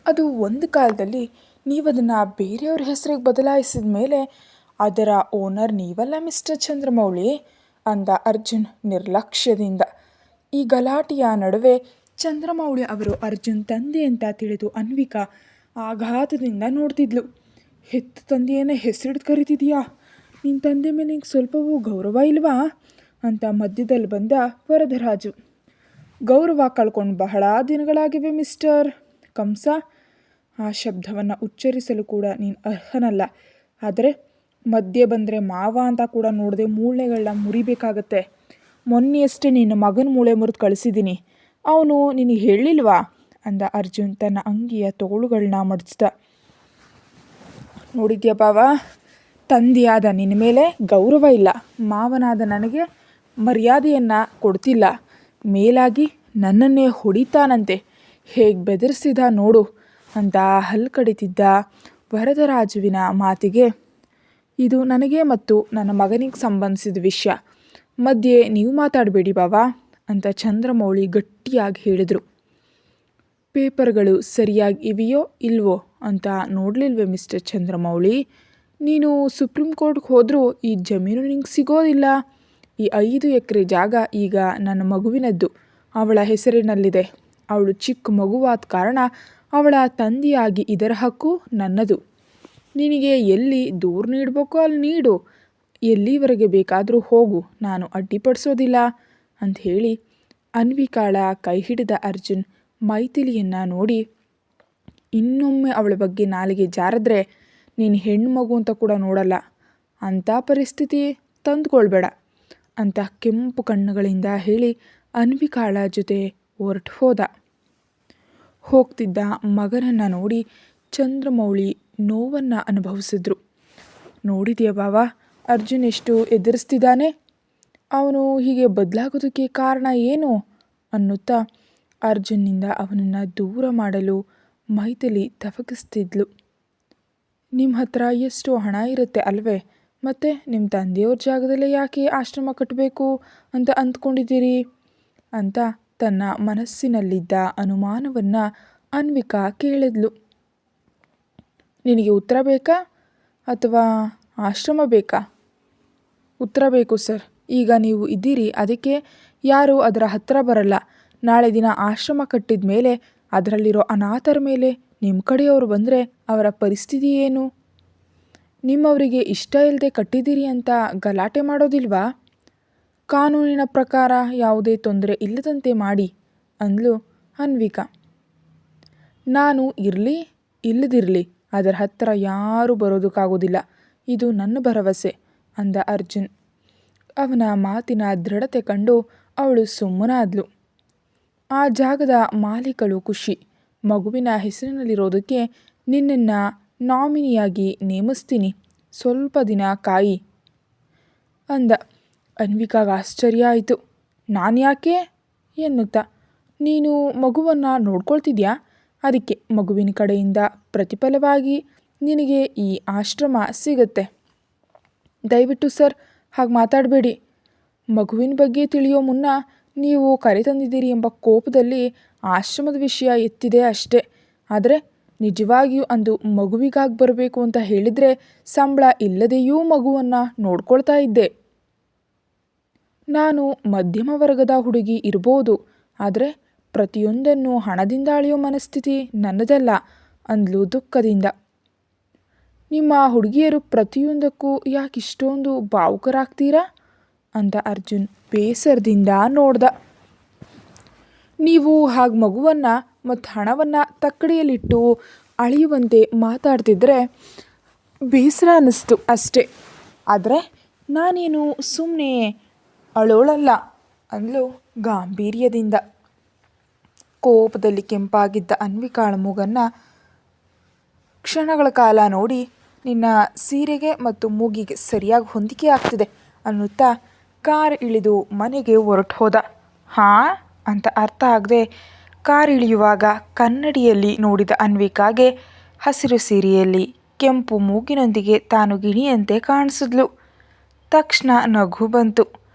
ಅದು ಒಂದು ಕಾಲದಲ್ಲಿ ನೀವದನ್ನು ಬೇರೆಯವ್ರ ಹೆಸರಿಗೆ ಬದಲಾಯಿಸಿದ ಮೇಲೆ ಅದರ ಓನರ್ ನೀವಲ್ಲ ಮಿಸ್ಟರ್ ಚಂದ್ರಮೌಳಿ ಅಂದ ಅರ್ಜುನ್ ನಿರ್ಲಕ್ಷ್ಯದಿಂದ. ಈ ಗಲಾಟೆಯ ನಡುವೆ ಚಂದ್ರಮೌಳಿ ಅವರು ಅರ್ಜುನ್ ತಂದೆ ಅಂತ ತಿಳಿದು ಅನ್ವಿಕಾ ಆಘಾತದಿಂದ ನೋಡ್ತಿದ್ಲು. ಹೆತ್ತ ತಂದೆಯನ್ನೇ ಹೆಸರಿಡ್ದು ಕರಿತಿದೀಯಾ? ನಿನ್ನ ತಂದೆ ಮೇಲೆ ನಿಂಗೆ ಸ್ವಲ್ಪವೂ ಗೌರವ ಇಲ್ವಾ ಅಂತ ಮಧ್ಯದಲ್ಲಿ ಬಂದ ವರದರಾಜು. ಗೌರವ ಕಳ್ಕೊಂಡು ಬಹಳ ದಿನಗಳಾಗಿವೆ ಮಿಸ್ಟರ್ ಕಂಸ. ಆ ಶಬ್ದವನ್ನು ಉಚ್ಚರಿಸಲು ಕೂಡ ನೀನು ಅರ್ಹನಲ್ಲ. ಆದರೆ ಮಧ್ಯೆ ಬಂದರೆ ಮಾವ ಅಂತ ಕೂಡ ನೋಡದೆ ಮೂಳೆಗಳನ್ನ ಮುರಿಬೇಕಾಗತ್ತೆ. ಮೊನ್ನೆಯಷ್ಟೇ ನಿನ್ನ ಮಗನ ಮೂಳೆ ಮುರಿದು ಕಳಿಸಿದ್ದೀನಿ. ಅವನು ನಿನಗೆ ಹೇಳಿಲ್ವಾ ಅಂದ ಅರ್ಜುನ್ ತನ್ನ ಅಂಗಿಯ ತೋಳುಗಳನ್ನ ಮಡಿಸ್ದ. ನೋಡಿದ್ಯಾ ಬಾವ, ತಂದೆಯಾದ ನಿನ್ನ ಮೇಲೆ ಗೌರವ ಇಲ್ಲ, ಮಾವನಾದ ನನಗೆ ಮರ್ಯಾದೆಯನ್ನು ಕೊಡ್ತಿಲ್ಲ, ಮೇಲಾಗಿ ನನ್ನನ್ನೇ ಹೊಡಿತಾನಂತೆ, ಹೇಗೆ ಬೆದರಿಸಿದ ನೋಡು ಅಂತ ಹಲ್ಲು ಕಡಿತಿದ್ದ ವರದರಾಜುವಿನ ಮಾತಿಗೆ, ಇದು ನನಗೆ ಮತ್ತು ನನ್ನ ಮಗನಿಗೆ ಸಂಬಂಧಿಸಿದ ವಿಷಯ, ಮಧ್ಯೆ ನೀವು ಮಾತಾಡಬೇಡಿ ಬಾವಾ ಅಂತ ಚಂದ್ರಮೌಳಿ ಗಟ್ಟಿಯಾಗಿ ಹೇಳಿದರು. ಪೇಪರ್ಗಳು ಸರಿಯಾಗಿ ಇವೆಯೋ ಇಲ್ವೋ ಅಂತ ನೋಡಲಿಲ್ವೇ ಮಿಸ್ಟರ್ ಚಂದ್ರಮೌಳಿ? ನೀನು ಸುಪ್ರೀಂ ಕೋರ್ಟ್ಗೆ ಹೋದರೂ ಈ ಜಮೀನು ನಿಂಗೆ ಸಿಗೋದಿಲ್ಲ. ಈ 5 ಎಕರೆ ಜಾಗ ಈಗ ನನ್ನ ಮಗುವಿನದ್ದು, ಅವಳ ಹೆಸರಿನಲ್ಲಿದೆ. ಅವಳು ಚಿಕ್ಕ ಮಗುವಾದ ಕಾರಣ ಅವಳ ತಂದೆಯಾಗಿ ಇದರ ಹಕ್ಕು ನನ್ನದು. ನಿನಗೆ ಎಲ್ಲಿ ದೂರು ನೀಡಬೇಕೋ ಅಲ್ಲಿ ನೀಡು, ಎಲ್ಲಿವರೆಗೆ ಬೇಕಾದರೂ ಹೋಗು, ನಾನು ಅಡ್ಡಿಪಡಿಸೋದಿಲ್ಲ ಅಂತ ಹೇಳಿ ಅನ್ವಿಕಾಳ ಕೈ ಹಿಡಿದ ಅರ್ಜುನ್ ಮೈಥಿಲಿಯನ್ನು ನೋಡಿ, ಇನ್ನೊಮ್ಮೆ ಅವಳ ಬಗ್ಗೆ ನಾಲಿಗೆ ಜಾರಿದ್ರೆ ನೀನು ಹೆಣ್ಣು ಮಗು ಅಂತ ಕೂಡ ನೋಡಲ್ಲ, ಅಂಥ ಪರಿಸ್ಥಿತಿ ತಂದುಕೊಳ್ಬೇಡ ಅಂತ ಕೆಂಪು ಕಣ್ಣುಗಳಿಂದ ಹೇಳಿ ಅನ್ವಿಕಾಳ ಜೊತೆ ಹೊರಟು ಹೋದ. ಹೋಗ್ತಿದ್ದ ಮಗನನ್ನು ನೋಡಿ ಚಂದ್ರಮೌಳಿ ನೋವನ್ನು ಅನುಭವಿಸಿದ್ರು. ನೋಡಿದ್ಯಾ ಬಾವ, ಅರ್ಜುನ್ ಎಷ್ಟು ಎದುರಿಸ್ತಿದ್ದಾನೆ, ಅವನು ಹೀಗೆ ಬದಲಾಗೋದಕ್ಕೆ ಕಾರಣ ಏನು ಅನ್ನುತ್ತಾ ಅರ್ಜುನ್ನಿಂದ ಅವನನ್ನು ದೂರ ಮಾಡಲು ಮೈಥಿಲಿ ತವಕಿಸ್ತಿದ್ಲು. ನಿಮ್ಮ ಹತ್ರ ಎಷ್ಟು ಹಣ ಇರುತ್ತೆ ಅಲ್ವೇ, ಮತ್ತು ನಿಮ್ಮ ತಂದೆಯವ್ರ ಜಾಗದಲ್ಲೇ ಯಾಕೆ ಆಶ್ರಮ ಕಟ್ಟಬೇಕು ಅಂತ ಅಂದ್ಕೊಂಡಿದ್ದೀರಿ ಅಂತ ತನ್ನ ಮನಸ್ಸಿನಲ್ಲಿದ್ದ ಅನುಮಾನವನ್ನು ಅನ್ವಿಕಾ ಕೇಳಿದ್ಲು. ನಿನಗೆ ಉತ್ತರ ಬೇಕಾ ಅಥವಾ ಆಶ್ರಮ ಬೇಕಾ? ಉತ್ತರ ಬೇಕು ಸರ್. ಈಗ ನೀವು ಇದ್ದೀರಿ, ಅದಕ್ಕೆ ಯಾರೂ ಅದರ ಹತ್ತಿರ ಬರಲ್ಲ. ನಾಳೆ ದಿನ ಆಶ್ರಮ ಕಟ್ಟಿದ ಮೇಲೆ ಅದರಲ್ಲಿರೋ ಅನಾಥರ ಮೇಲೆ ನಿಮ್ಮ ಕಡೆಯವರು ಬಂದರೆ ಅವರ ಪರಿಸ್ಥಿತಿ ಏನು? ನಿಮ್ಮವರಿಗೆ ಇಷ್ಟ ಇಲ್ಲದೆ ಕಟ್ಟಿದ್ದೀರಿ ಅಂತ ಗಲಾಟೆ ಮಾಡೋದಿಲ್ವಾ? ಕಾನೂನಿನ ಪ್ರಕಾರ ಯಾವುದೇ ತೊಂದರೆ ಇಲ್ಲದಂತೆ ಮಾಡಿ ಅಂದ್ಲು ಅನ್ವಿಕಾ. ನಾನು ಇರಲಿ ಇಲ್ಲದಿರಲಿ ಅದರ ಹತ್ತಿರ ಯಾರೂ ಬರೋದಕ್ಕಾಗೋದಿಲ್ಲ, ಇದು ನನ್ನ ಭರವಸೆ ಅಂದ ಅರ್ಜುನ್. ಅವನ ಮಾತಿನ ದೃಢತೆ ಕಂಡು ಅವಳು ಸುಮ್ಮನಾದ್ಲು. ಆ ಜಾಗದ ಮಾಲೀಕಳು ಖುಷಿ, ಮಗುವಿನ ಹೆಸರಿನಲ್ಲಿರೋದಕ್ಕೆ ನಿನ್ನನ್ನು ನಾಮಿನಿಯಾಗಿ ನೇಮಿಸ್ತೀನಿ, ಸ್ವಲ್ಪ ದಿನ ಕಾಯಿ ಅಂದ. ಅನ್ವಿಕಾಗ ಆಶ್ಚರ್ಯ ಆಯಿತು. ನಾನು ಯಾಕೆ ಎನ್ನುತ್ತಾ, ನೀನು ಮಗುವನ್ನು ನೋಡ್ಕೊಳ್ತಿದ್ಯಾ, ಅದಕ್ಕೆ ಮಗುವಿನ ಕಡೆಯಿಂದ ಪ್ರತಿಫಲವಾಗಿ ನಿನಗೆ ಈ ಆಶ್ರಮ ಸಿಗುತ್ತೆ. ದಯವಿಟ್ಟು ಸರ್ ಹಾಗೆ ಮಾತಾಡಬೇಡಿ. ಮಗುವಿನ ಬಗ್ಗೆ ತಿಳಿಯೋ ಮುನ್ನ ನೀವು ಕರೆ ತಂದಿದ್ದೀರಿ ಎಂಬ ಕೋಪದಲ್ಲಿ ಆಶ್ರಮದ ವಿಷಯ ಎತ್ತಿದೆ ಅಷ್ಟೇ. ಆದರೆ ನಿಜವಾಗಿಯೂ ಅಂದು ಮಗುವಿಗಾಗಿ ಬರಬೇಕು ಅಂತ ಹೇಳಿದರೆ ಸಂಬಳ ಇಲ್ಲದೆಯೂ ಮಗುವನ್ನು ನೋಡ್ಕೊಳ್ತಾ ಇದ್ದೆ. ನಾನು ಮಧ್ಯಮ ವರ್ಗದ ಹುಡುಗಿ ಇರ್ಬೋದು, ಆದರೆ ಪ್ರತಿಯೊಂದನ್ನು ಹಣದಿಂದ ಅಳೆಯೋ ಮನಸ್ಥಿತಿ ನನ್ನದಲ್ಲ ಅಂದ್ಲು ದುಃಖದಿಂದ. ನಿಮ್ಮ ಹುಡುಗಿಯರು ಪ್ರತಿಯೊಂದಕ್ಕೂ ಯಾಕೆ ಇಷ್ಟೊಂದು ಭಾವುಕರಾಗ್ತೀರಾ ಅಂತ ಅರ್ಜುನ್ ಬೇಸರದಿಂದ ನೋಡ್ದ. ನೀವು ಹಾಗೆ ಮಗುವನ್ನು ಮತ್ತು ಹಣವನ್ನು ತಕ್ಕಡಿಯಲ್ಲಿಟ್ಟು ಅಳೆಯುವಂತೆ ಮಾತಾಡ್ತಿದ್ರೆ ಬೇಸರ ಅನ್ನಿಸ್ತು ಅಷ್ಟೇ, ಆದರೆ ನಾನೇನು ಸುಮ್ಮನೆ ಅಳೋಳಲ್ಲ ಅಂದ್ಲು ಗಾಂಭೀರ್ಯದಿಂದ. ಕೋಪದಲ್ಲಿ ಕೆಂಪಾಗಿದ್ದ ಅನ್ವಿಕಾಳ ಮೂಗನ್ನು ಕ್ಷಣಗಳ ಕಾಲ ನೋಡಿ, ನಿನ್ನ ಸೀರೆಗೆ ಮತ್ತು ಮೂಗಿಗೆ ಸರಿಯಾಗಿ ಹೊಂದಿಕೆ ಆಗ್ತಿದೆ ಅನ್ನುತ್ತಾ ಕಾರ್ ಇಳಿದು ಮನೆಗೆ ಹೊರಟು ಹೋದ. ಹಾಂ ಅಂತ ಅರ್ಥ ಆಗದೆ ಕಾರ್ ಇಳಿಯುವಾಗ ಕನ್ನಡಿಯಲ್ಲಿ ನೋಡಿದ ಅನ್ವಿಕಾಗೆ ಹಸಿರು ಸೀರೆಯಲ್ಲಿ ಕೆಂಪು ಮೂಗಿನೊಂದಿಗೆ ತಾನು ಗಿಣಿಯಂತೆ ಕಾಣಿಸಿದ್ಲು. ತಕ್ಷಣ ನಗು ಬಂತು.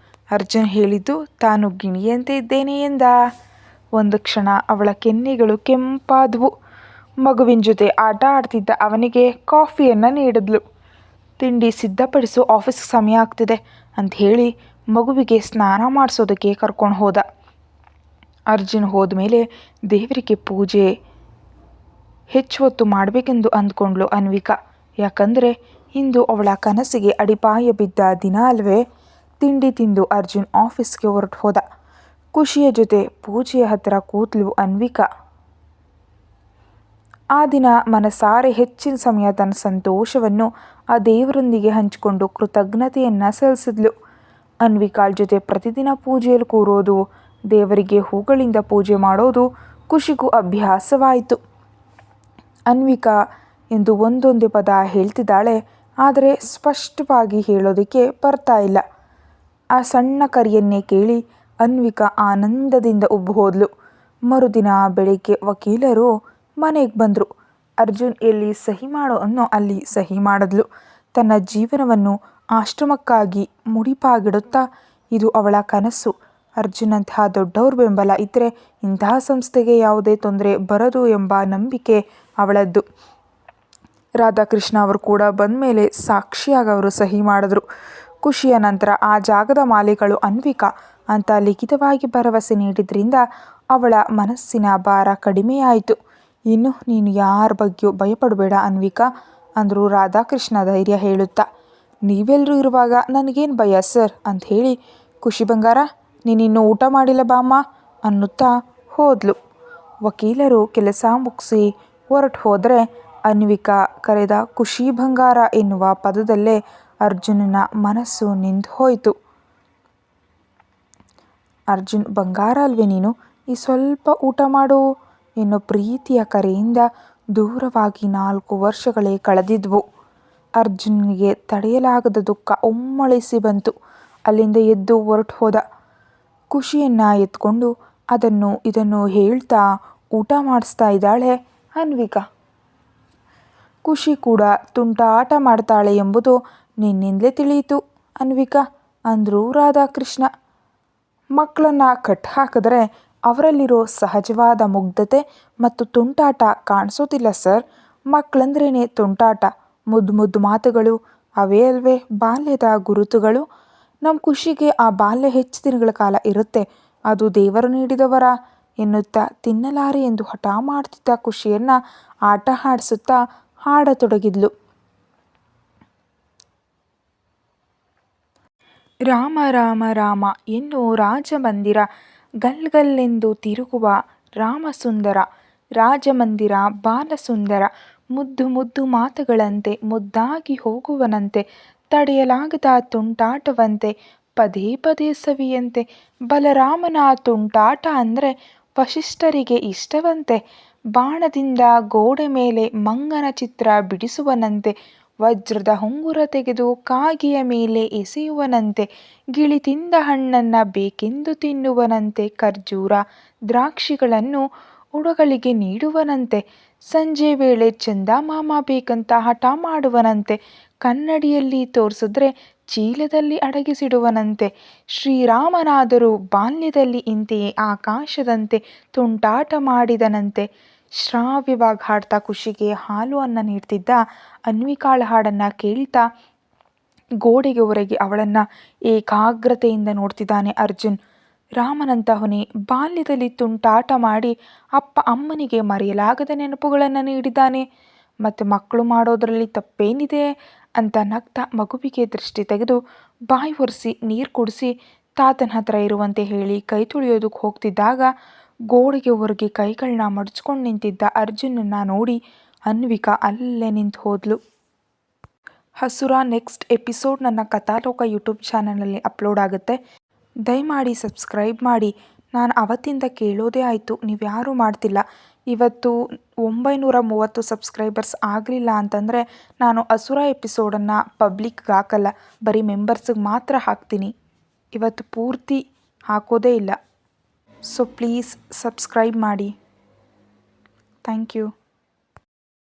ಅರ್ಜುನ್ ಹೇಳಿದ್ದು ತಾನು ಗಿಣಿಯಂತೆ ಇದ್ದೇನೆ ಎಂದ. ಒಂದು ಕ್ಷಣ ಅವಳ ಕೆನ್ನೆಗಳು ಕೆಂಪಾದವು. ಮಗುವಿನ ಜೊತೆ ಆಟ ಆಡ್ತಿದ್ದ ಅವನಿಗೆ ಕಾಫಿಯನ್ನು ನೀಡಿದ್ಲು. ತಿಂಡಿ ಸಿದ್ಧಪಡಿಸು, ಆಫೀಸ್ಗೆ ಸಮಯ ಆಗ್ತಿದೆ ಅಂತ ಹೇಳಿ ಮಗುವಿಗೆ ಸ್ನಾನ ಮಾಡಿಸೋದಕ್ಕೆ ಕರ್ಕೊಂಡು ಹೋದ. ಅರ್ಜುನ್ ಹೋದ್ಮೇಲೆ ದೇವರಿಗೆ ಪೂಜೆ ಹೆಚ್ಚು ಹೊತ್ತು ಮಾಡಬೇಕೆಂದು ಅಂದ್ಕೊಂಡ್ಳು ಅನ್ವಿಕಾ. ಯಾಕಂದರೆ ಇಂದು ಅವಳ ಕನಸಿಗೆ ಅಡಿಪಾಯ ಬಿದ್ದ ದಿನ ಅಲ್ವೇ. ತಿಂಡಿ ತಿಂದು ಅರ್ಜುನ್ ಆಫೀಸ್ಗೆ ಹೊರಟು ಹೋದ. ಖುಷಿಯ ಜೊತೆ ಪೂಜೆಯ ಹತ್ತಿರ ಕೂತ್ಲು ಅನ್ವಿಕಾ. ಆ ದಿನ ಮನಸಾರೆ ಹೆಚ್ಚಿನ ಸಮಯ ತನ್ನ ಸಂತೋಷವನ್ನು ಆ ದೇವರೊಂದಿಗೆ ಹಂಚಿಕೊಂಡು ಕೃತಜ್ಞತೆಯನ್ನು ಸಲ್ಲಿಸಿದ್ಲು. ಅನ್ವಿಕಾಳ ಜೊತೆ ಪ್ರತಿದಿನ ಪೂಜೆಯಲ್ಲಿ ಕೂರೋದು, ದೇವರಿಗೆ ಹೂಗಳಿಂದ ಪೂಜೆ ಮಾಡೋದು ಖುಷಿಗೂ ಅಭ್ಯಾಸವಾಯಿತು. ಅನ್ವಿಕಾ ಎಂದು ಒಂದೊಂದೇ ಪದ ಹೇಳ್ತಿದ್ದಾಳೆ, ಆದರೆ ಸ್ಪಷ್ಟವಾಗಿ ಹೇಳೋದಕ್ಕೆ ಬರ್ತಾ ಇಲ್ಲ. ಆ ಸಣ್ಣ ಕರೆಯನ್ನೇ ಕೇಳಿ ಅನ್ವಿಕಾ ಆನಂದದಿಂದ ಉಬ್ಬು ಹೋದ್ಲು. ಮರುದಿನ ಬೆಳಿಗ್ಗೆ ವಕೀಲರು ಮನೆಗೆ ಬಂದರು. ಅರ್ಜುನ್ ಎಲ್ಲಿ ಸಹಿ ಮಾಡೋ ಅನ್ನೋ ಅಲ್ಲಿ ಸಹಿ ಮಾಡಿದ್ಲು. ತನ್ನ ಜೀವನವನ್ನು ಆಶ್ರಮಕ್ಕಾಗಿ ಮುಡಿಪಾಗಿಡುತ್ತಾ, ಇದು ಅವಳ ಕನಸು. ಅರ್ಜುನಂತಹ ದೊಡ್ಡವ್ರ ಬೆಂಬಲ ಇದ್ದರೆ ಇಂತಹ ಸಂಸ್ಥೆಗೆ ಯಾವುದೇ ತೊಂದರೆ ಬರದು ಎಂಬ ನಂಬಿಕೆ ಅವಳದ್ದು. ರಾಧಾಕೃಷ್ಣ ಅವರು ಕೂಡ ಬಂದ ಮೇಲೆ ಸಾಕ್ಷಿಯಾಗಿ ಅವರು ಸಹಿ ಮಾಡಿದ್ರು. ಖುಷಿಯ ನಂತರ ಆ ಜಾಗದ ಮಾಲೀಕಳು ಅನ್ವಿಕಾ ಅಂತ ಲಿಖಿತವಾಗಿ ಭರವಸೆ ನೀಡಿದ್ರಿಂದ ಅವಳ ಮನಸ್ಸಿನ ಭಾರ ಕಡಿಮೆಯಾಯಿತು. ಇನ್ನು ನೀನು ಯಾರ ಬಗ್ಗೆಯೂ ಭಯಪಡಬೇಡ ಅನ್ವಿಕಾ ಅಂದರು ರಾಧಾಕೃಷ್ಣ ಧೈರ್ಯ ಹೇಳುತ್ತಾ. ನೀವೆಲ್ಲರೂ ಇರುವಾಗ ನನಗೇನು ಭಯ ಸರ್ ಅಂತ ಹೇಳಿ, ಖುಷಿ ಬಂಗಾರ ನೀನಿನ್ನೂ ಊಟ ಮಾಡಿಲ್ಲ ಬಾಮ್ಮ ಅನ್ನುತ್ತಾ ಹೋದ್ಲು. ವಕೀಲರು ಕೆಲಸ ಮುಗಿಸಿ ಹೊರಟು ಹೋದರೆ ಅನ್ವಿಕಾ ಕರೆದ ಖುಷಿ ಬಂಗಾರ ಎನ್ನುವ ಪದದಲ್ಲೇ ಅರ್ಜುನನ ಮನಸ್ಸು ನಿಂತು ಹೋಯಿತು. ಅರ್ಜುನ್ ಬಂಗಾರ ಅಲ್ವೇ ನೀನು, ಈ ಸ್ವಲ್ಪ ಊಟ ಮಾಡು ಎನ್ನೋ ಪ್ರೀತಿಯ ಕರೆಯಿಂದ ದೂರವಾಗಿ 4 ವರ್ಷಗಳೇ ಕಳೆದಿದ್ವು. ಅರ್ಜುನ್ನಿಗೆ ತಡೆಯಲಾಗದ ದುಃಖ ಒಮ್ಮಳಿಸಿ ಬಂತು. ಅಲ್ಲಿಂದ ಎದ್ದು ಹೊರಟು ಹೋದ. ಖುಷಿಯನ್ನು ಎತ್ಕೊಂಡು ಅದನ್ನು ಇದನ್ನು ಹೇಳ್ತಾ ಊಟ ಮಾಡಿಸ್ತಾ ಇದ್ದಾಳೆ ಅನ್ವಿಕಾ. ಖುಷಿ ಕೂಡ ತುಂಟಾಟ ಮಾಡ್ತಾಳೆ ಎಂಬುದು ನಿನ್ನಿಂದಲೇ ತಿಳಿಯಿತು ಅನ್ವಿಕಾ ಅಂದರು ರಾಧಾಕೃಷ್ಣ. ಮಕ್ಕಳನ್ನು ಕಟ್ ಹಾಕಿದ್ರೆ ಅವರಲ್ಲಿರೋ ಸಹಜವಾದ ಮುಗ್ಧತೆ ಮತ್ತು ತುಂಟಾಟ ಕಾಣಿಸೋದಿಲ್ಲ ಸರ್. ಮಕ್ಕಳಂದ್ರೇ ತುಂಟಾಟ, ಮುದ್ದು ಮುದ್ದು ಮಾತುಗಳು, ಅವೇ ಅಲ್ವೇ ಬಾಲ್ಯದ ಗುರುತುಗಳು. ನಮ್ಮ ಖುಷಿಗೆ ಆ ಬಾಲ್ಯ ಹೆಚ್ಚು ದಿನಗಳ ಕಾಲ ಇರುತ್ತೆ, ಅದು ದೇವರು ನೀಡಿದವರ ಎನ್ನುತ್ತಾ ತಿನ್ನಲಾರೆ ಎಂದು ಹಠ ಮಾಡ್ತಿದ್ದ ಖುಷಿಯನ್ನು ಆಟ ಆಡಿಸುತ್ತಾ ಹಾಡತೊಡಗಿದ್ಲು. ರಾಮ ರಾಮ ರಾಮ ಎನ್ನೋ ರಾಜಮಂದಿರ, ಗಲ್ಗಲ್ಲೆಂದು ತಿರುಗುವ ರಾಮಸುಂದರ, ರಾಜಮಂದಿರ ಬಾಲಸುಂದರ, ಮುದ್ದು ಮುದ್ದು ಮಾತುಗಳಂತೆ ಮುದ್ದಾಗಿ ಹೋಗುವನಂತೆ, ತಡೆಯಲಾಗದ ತುಂಟಾಟವಂತೆ ಪದೇ ಪದೇ ಸವಿಯಂತೆ. ಬಲರಾಮನ ತುಂಟಾಟ ಅಂದರೆ ವಸಿಷ್ಠರಿಗೆ ಇಷ್ಟವಂತೆ. ಬಾಣದಿಂದ ಗೋಡೆ ಮೇಲೆ ಮಂಗನ ಚಿತ್ರ ಬಿಡಿಸುವನಂತೆ, ವಜ್ರದ ಉಂಗುರ ತೆಗೆದು ಕಾಗೆಯ ಮೇಲೆ ಎಸೆಯುವನಂತೆ, ಗಿಳಿ ತಿಂದ ಹಣ್ಣನ್ನು ಬೇಕೆಂದು ತಿನ್ನುವನಂತೆ, ಖರ್ಜೂರ ದ್ರಾಕ್ಷಿಗಳನ್ನು ಉಡಗಳಿಗೆ ನೀಡುವನಂತೆ, ಸಂಜೆ ವೇಳೆ ಚಂದಮಾಮ ಬೇಕಂತ ಹಠ ಮಾಡುವನಂತೆ, ಕನ್ನಡಿಯಲ್ಲಿ ತೋರಿಸಿದ್ರೆ ಚೀಲದಲ್ಲಿ ಅಡಗಿಸಿಡುವನಂತೆ. ಶ್ರೀರಾಮನಾದರೂ ಬಾಲ್ಯದಲ್ಲಿ ಇಂತೆಯೇ ಆಕಾಶದಂತೆ ತುಂಟಾಟ ಮಾಡಿದನಂತೆ. ಶ್ರಾವ್ಯವಾಗಿ ಹಾಡ್ತಾ ಖುಷಿಗೆ ಹಾಲು ಅನ್ನ ನೀಡ್ತಿದ್ದ ಅನ್ವಿಕಾಳ ಹಾಡನ್ನು ಕೇಳ್ತಾ ಗೋಡೆಗೆ ಹೊರಗೆ ಅವಳನ್ನು ಏಕಾಗ್ರತೆಯಿಂದ ನೋಡ್ತಿದ್ದಾನೆ ಅರ್ಜುನ್. ರಾಮನಂತಹವನೇ ಬಾಲ್ಯದಲ್ಲಿ ತುಂಟಾಟ ಮಾಡಿ ಅಪ್ಪ ಅಮ್ಮನಿಗೆ ಮರೆಯಲಾಗದ ನೆನಪುಗಳನ್ನು ನೀಡಿದ್ದಾನೆ. ಮತ್ತು ಮಕ್ಕಳು ಮಾಡೋದರಲ್ಲಿ ತಪ್ಪೇನಿದೆ ಅಂತ ನಗ್ತಾ ಮಗುವಿಗೆ ದೃಷ್ಟಿ ತೆಗೆದು ಬಾಯಿ ಒರೆಸಿ ನೀರು ಕುಡಿಸಿ ತಾತನ ಹತ್ರ ಇರುವಂತೆ ಹೇಳಿ ಕೈ ತೊಳೆಯೋದಕ್ಕೆ ಹೋಗ್ತಿದ್ದಾಗ ಗೋಡೆಗೆ ಹೊರಗೆ ಕೈಗಳನ್ನ ಮಡಚ್ಕೊಂಡು ನಿಂತಿದ್ದ ಅರ್ಜುನನ್ನು ನೋಡಿ ಅನ್ವಿಕಾ ಅಲ್ಲೇ ನಿಂತು ಹೋದ್ಲು. ಹಸುರ ನೆಕ್ಸ್ಟ್ ಎಪಿಸೋಡ್ ನನ್ನ ಕಥಾಲೋಕ ಯೂಟ್ಯೂಬ್ ಚಾನಲಲ್ಲಿ ಅಪ್ಲೋಡ್ ಆಗುತ್ತೆ. ದಯಮಾಡಿ ಸಬ್ಸ್ಕ್ರೈಬ್ ಮಾಡಿ. ನಾನು ಅವತ್ತಿಂದ ಕೇಳೋದೇ ಆಯಿತು, ನೀವು ಯಾರೂ ಮಾಡ್ತಿಲ್ಲ. ಇವತ್ತು 930 ಸಬ್ಸ್ಕ್ರೈಬರ್ಸ್ ಆಗಲಿಲ್ಲ ಅಂತಂದರೆ ನಾನು ಹಸುರ ಎಪಿಸೋಡನ್ನು ಪಬ್ಲಿಕ್ಗೆ ಹಾಕಲ್ಲ, ಬರೀ ಮೆಂಬರ್ಸಿಗೆ ಮಾತ್ರ ಹಾಕ್ತೀನಿ. ಇವತ್ತು ಪೂರ್ತಿ ಹಾಕೋದೇ ಇಲ್ಲ. ಸೊ ಪ್ಲೀಸ್ ಸಬ್ಸ್ಕ್ರೈಬ್ ಮಾಡಿ. Thank you.